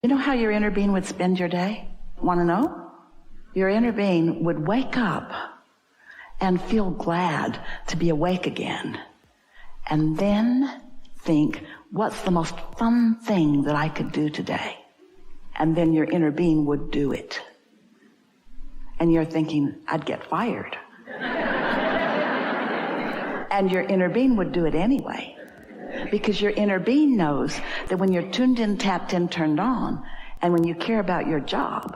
You know how your inner being would spend your day? Want to know? Your inner being would wake up and feel glad to be awake again. And then think, what's the most fun thing that I could do today? And then your inner being would do it. And you're thinking, I'd get fired. And your inner being would do it anyway. Because your inner being knows that when you're tuned in, tapped in, turned on, and when you care about your job,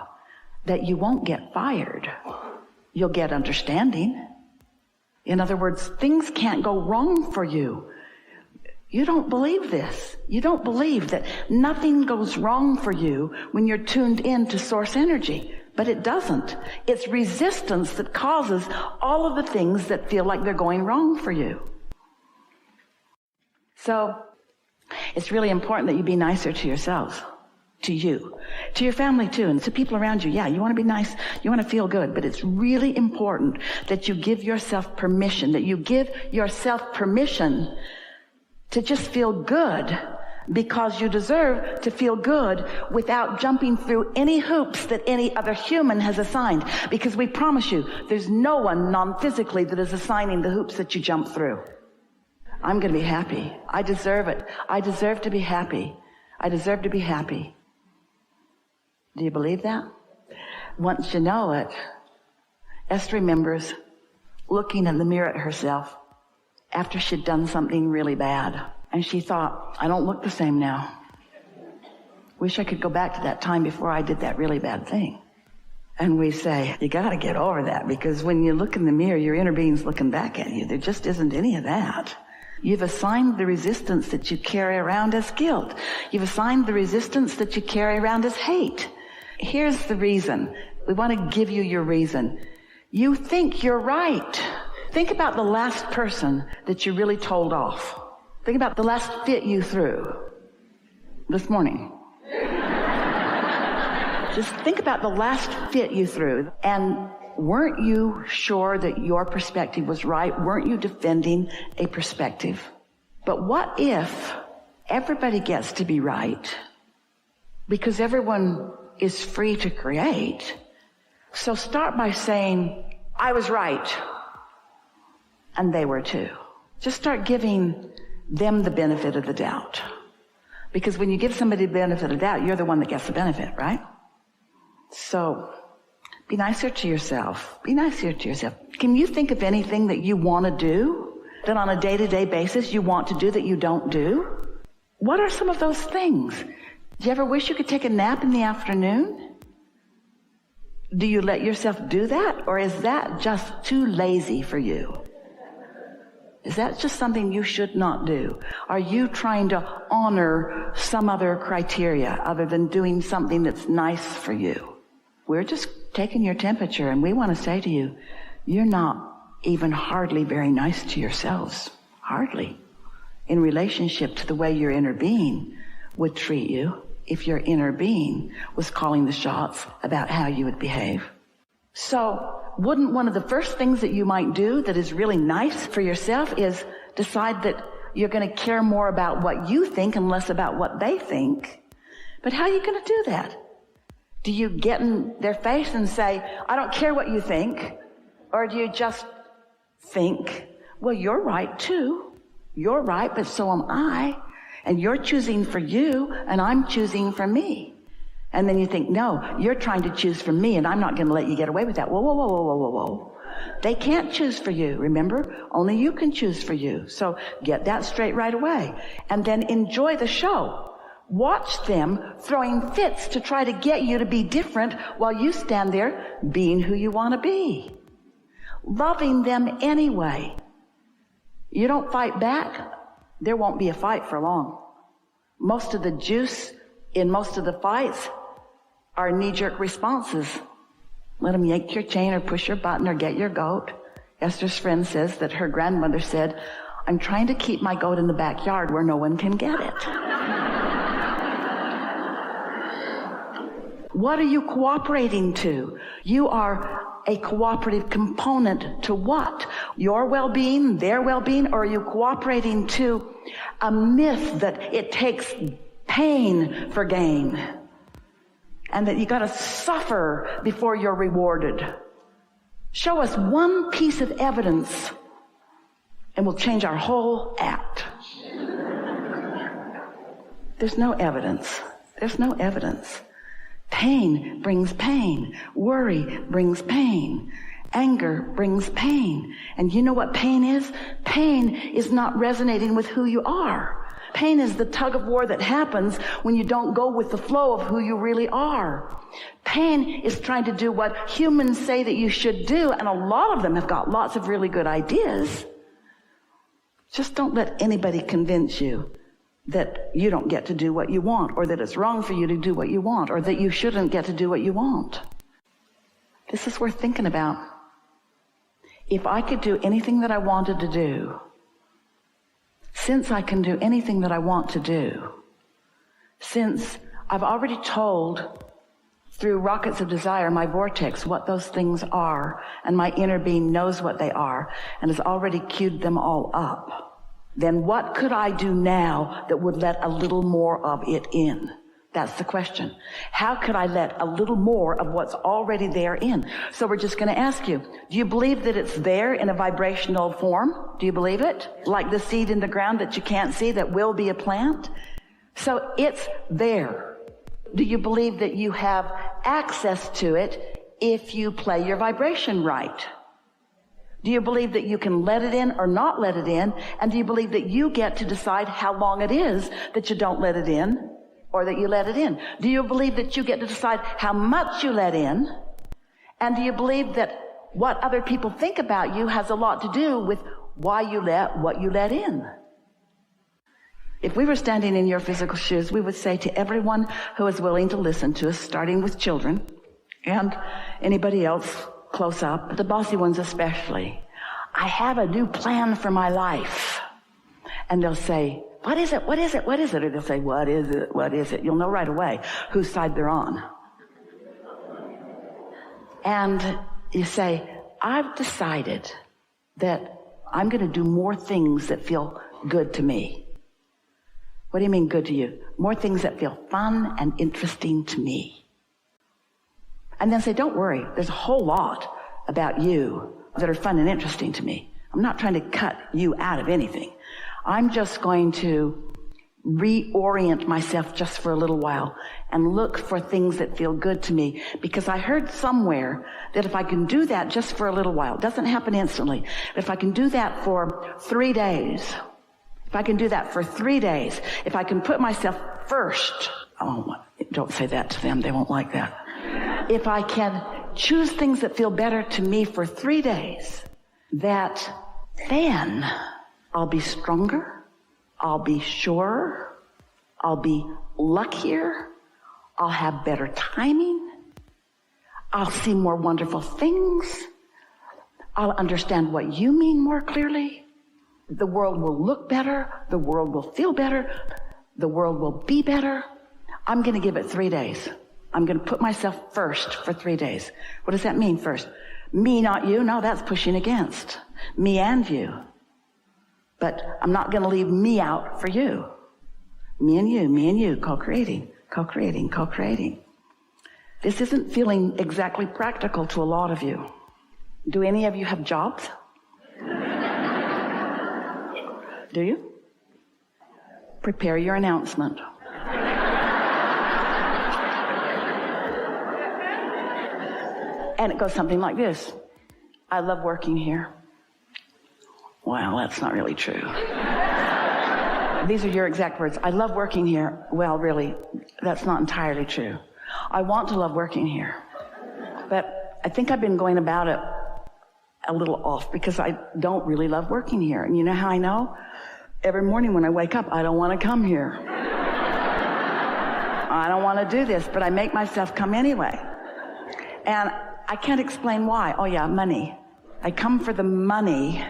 that you won't get fired. You'll get understanding. In other words, things can't go wrong for you. You don't believe this. You don't believe that nothing goes wrong for you when you're tuned in to source energy. But it doesn't. It's resistance that causes all of the things that feel like they're going wrong for you. So it's really important that you be nicer to yourselves, to you, to your family too, and to people around you. Yeah, you want to be nice, you want to feel good, but it's really important that you give yourself permission, to just feel good, because you deserve to feel good without jumping through any hoops that any other human has assigned. Because we promise you, there's no one non-physically that is assigning the hoops that you jump through. I'm going to be happy. I deserve it. I deserve to be happy. I deserve to be happy. Do you believe that? Once you know it, Esther remembers looking in the mirror at herself after she'd done something really bad. And she thought, I don't look the same now. Wish I could go back to that time before I did that really bad thing. And we say, you got to get over that, because when you look in the mirror, your inner being's looking back at you. There just isn't any of that. You've assigned the resistance that you carry around as guilt. You've assigned the resistance that you carry around as hate. Here's the reason. We want to give you your reason. You think you're right. Think about the last person that you really told off. Think about the last fit you threw this morning. Just think about the last fit you threw. And weren't you sure that your perspective was right? Weren't you defending a perspective? But what if everybody gets to be right? Because everyone is free to create. So start by saying, I was right. And they were too. Just start giving them the benefit of the doubt. Because when you give somebody the benefit of the doubt, you're the one that gets the benefit, right? So be nicer to yourself. Be nicer to yourself. Can you think of anything that you want to do, that on a day-to-day basis you want to do that you don't do? What are some of those things? Do you ever wish you could take a nap in the afternoon? Do you let yourself do that? Or is that just too lazy for you? Is that just something you should not do? Are you trying to honor some other criteria other than doing something that's nice for you? We're just taking your temperature, and we want to say to you, you're not even hardly very nice to yourselves. Hardly. In relationship to the way your inner being would treat you if your inner being was calling the shots about how you would behave. So, wouldn't one of the first things that you might do that is really nice for yourself is decide that you're going to care more about what you think and less about what they think? But how are you going to do that? Do you get in their face and say, I don't care what you think? Or do you just think, well, you're right too. You're right, but so am I. And you're choosing for you, and I'm choosing for me. And then you think, no, you're trying to choose for me, and I'm not going to let you get away with that. Whoa, whoa, whoa, whoa, whoa, whoa, whoa. They can't choose for you, remember? Only you can choose for you. So get that straight right away. And then enjoy the show. Watch them throwing fits to try to get you to be different while you stand there being who you want to be. Loving them anyway. You don't fight back, there won't be a fight for long. Most of the juice in most of the fights are knee-jerk responses. Let them yank your chain or push your button or get your goat. Esther's friend says that her grandmother said, I'm trying to keep my goat in the backyard where no one can get it. What are you cooperating to? You are a cooperative component to what? Your well-being, their well-being, or are you cooperating to a myth that it takes pain for gain? and that you got to suffer before you're rewarded. Show us one piece of evidence and we'll change our whole act. There's no evidence. There's no evidence. Pain brings pain. Worry brings pain. Anger brings pain. And you know what pain is? Pain is not resonating with who you are. Pain is the tug of war that happens when you don't go with the flow of who you really are. Pain is trying to do what humans say that you should do, and a lot of them have got lots of really good ideas. Just don't let anybody convince you that you don't get to do what you want, or that it's wrong for you to do what you want, or that you shouldn't get to do what you want. This is worth thinking about. If I could do anything that I wanted to do, since I can do anything that I want to do, since I've already told through rockets of desire, my vortex, what those things are, and my inner being knows what they are, and has already queued them all up, then what could I do now that would let a little more of it in? That's the question. How could I let a little more of what's already there in? So we're just going to ask you, do you believe that it's there in a vibrational form? Do you believe it? Like the seed in the ground that you can't see that will be a plant? So it's there. Do you believe that you have access to it if you play your vibration right? Do you believe that you can let it in or not let it in? And do you believe that you get to decide how long it is that you don't let it in? Or that you let it in? Do you believe that you get to decide how much you let in? And do you believe that what other people think about you has a lot to do with why you let what you let in? If we were standing in your physical shoes, we would say to everyone who is willing to listen to us, starting with children and anybody else close up, the bossy ones especially, I have a new plan for my life. And they'll say, what is it? What is it? What is it? Or they'll say, what is it? What is it? You'll know right away whose side they're on. And you say, I've decided that I'm going to do more things that feel good to me. What do you mean good to you? More things that feel fun and interesting to me. And then say, don't worry, there's a whole lot about you that are fun and interesting to me. I'm not trying to cut you out of anything. I'm just going to reorient myself just for a little while and look for things that feel good to me, because I heard somewhere that if I can do that just for a little while, it doesn't happen instantly, but if I can do that for 3 days, if I can do that for 3 days, if I can put myself first, oh, don't say that to them, they won't like that. If I can choose things that feel better to me for 3 days, that then I'll be stronger, I'll be surer, I'll be luckier, I'll have better timing, I'll see more wonderful things, I'll understand what you mean more clearly, the world will look better, the world will feel better, the world will be better. I'm going to give it 3 days. I'm going to put myself first for 3 days. What does that mean first? Me, not you? No, that's pushing against. Me and you. But I'm not going to leave me out for you. Me and you, co-creating, co-creating, co-creating. This isn't feeling exactly practical to a lot of you. Do any of you have jobs? Do you? Prepare your announcement. And it goes something like this. I love working here. Well, that's not really true. These are your exact words. I love working here. Well, really, that's not entirely true. I want to love working here. But I think I've been going about it a little off because I don't really love working here. And you know how I know? Every morning when I wake up, I don't want to come here. I don't want to do this, but I make myself come anyway. And I can't explain why. Oh yeah, money. I come for the money.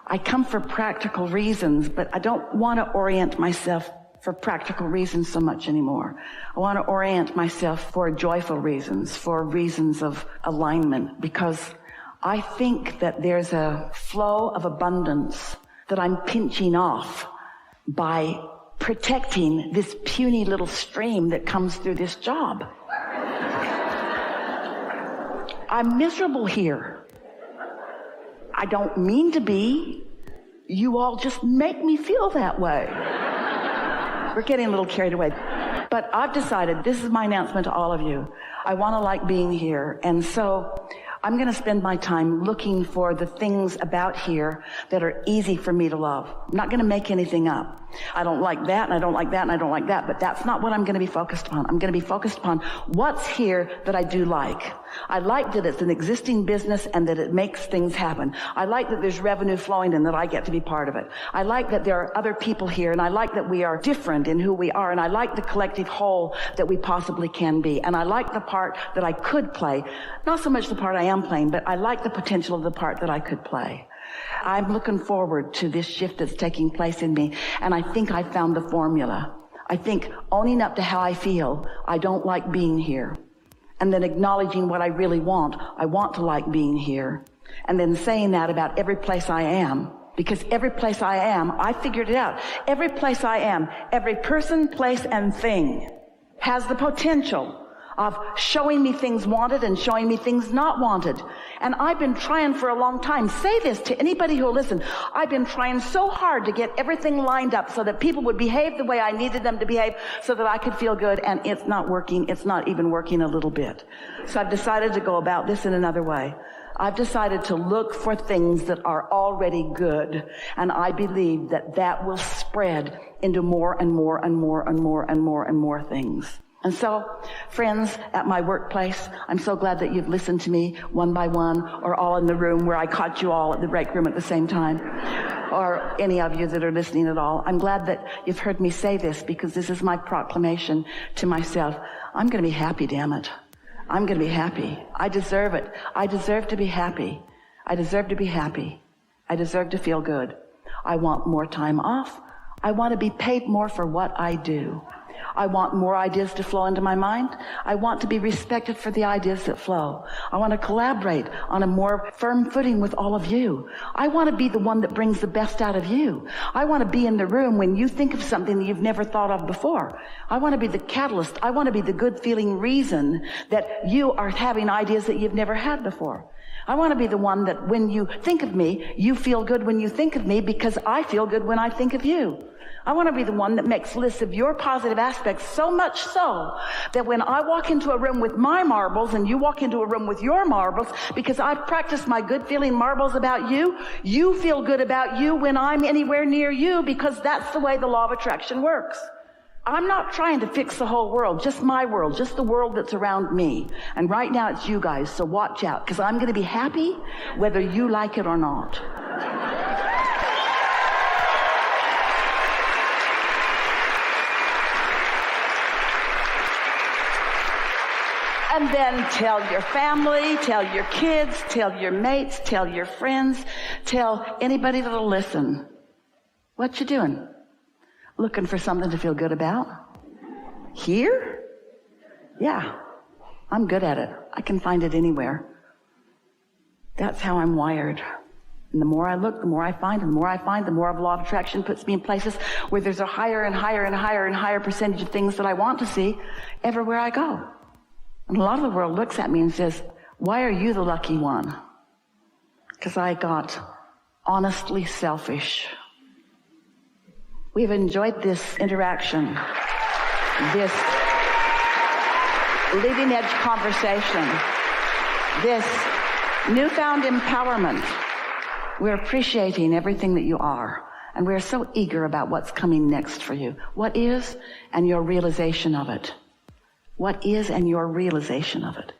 I come for practical reasons, but I don't want to orient myself for practical reasons so much anymore. I want to orient myself for joyful reasons, for reasons of alignment, because I think that there's a flow of abundance that I'm pinching off by protecting this puny little stream that comes through this job. I'm miserable here. I don't mean to be. You all just make me feel that way. We're getting a little carried away. But I've decided, this is my announcement to all of you. I want to like being here. And so I'm going to spend my time looking for the things about here that are easy for me to love. I'm not going to make anything up. I don't like that, and I don't like that, and I don't like that, but that's not what I'm going to be focused upon. I'm going to be focused upon what's here that I do like. I like that it's an existing business and that it makes things happen. I like that there's revenue flowing and that I get to be part of it. I like that there are other people here, and I like that we are different in who we are, and I like the collective whole that we possibly can be. And I like the part that I could play. Not so much the part I am playing, but I like the potential of the part that I could play. I'm looking forward to this shift that's taking place in me, and I think I found the formula. I think owning up to how I feel, I don't like being here, and then acknowledging what I really want. I want to like being here, and then saying that about every place I am, because every place I am, I figured it out. Every place I am, every person, place, and thing has the potential of showing me things wanted and showing me things not wanted. And I've been trying for a long time. Say this to anybody who will listen. I've been trying so hard to get everything lined up so that people would behave the way I needed them to behave so that I could feel good, and it's not working. It's not even working a little bit. So I've decided to go about this in another way. I've decided to look for things that are already good, and I believe that that will spread into more and more and more and more and more and more things. And so, friends at my workplace, I'm so glad that you've listened to me one by one, or all in the room where I caught you all at the break room at the same time, or any of you that are listening at all. I'm glad that you've heard me say this, because this is my proclamation to myself. I'm going to be happy, damn it. I'm going to be happy. I deserve it. I deserve to be happy. I deserve to be happy. I deserve to feel good. I want more time off. I want to be paid more for what I do. I want more ideas to flow into my mind. I want to be respected for the ideas that flow. I want to collaborate on a more firm footing with all of you. I want to be the one that brings the best out of you. I want to be in the room when you think of something that you've never thought of before. I want to be the catalyst. I want to be the good feeling reason that you are having ideas that you've never had before. I want to be the one that when you think of me, you feel good when you think of me, because I feel good when I think of you. I want to be the one that makes lists of your positive aspects, so much so that when I walk into a room with my marbles and you walk into a room with your marbles, because I've practiced my good feeling marbles about you, you feel good about you when I'm anywhere near you, because that's the way the law of attraction works. I'm not trying to fix the whole world, just my world, just the world that's around me. And right now it's you guys, so watch out, because I'm going to be happy whether you like it or not. And then tell your family, tell your kids, tell your mates, tell your friends, tell anybody that'll listen. What you doing? Looking for something to feel good about? Here? Yeah, I'm good at it. I can find it anywhere. That's how I'm wired. And the more I look, the more I find, and the more I find, the more of law of attraction puts me in places where there's a higher and higher and higher and higher percentage of things that I want to see everywhere I go. And a lot of the world looks at me and says, why are you the lucky one? Because I got honestly selfish. We've enjoyed this interaction, this leading edge conversation, this newfound empowerment. We're appreciating everything that you are, and we're so eager about what's coming next for you. What is, and your realization of it. What is, and your realization of it.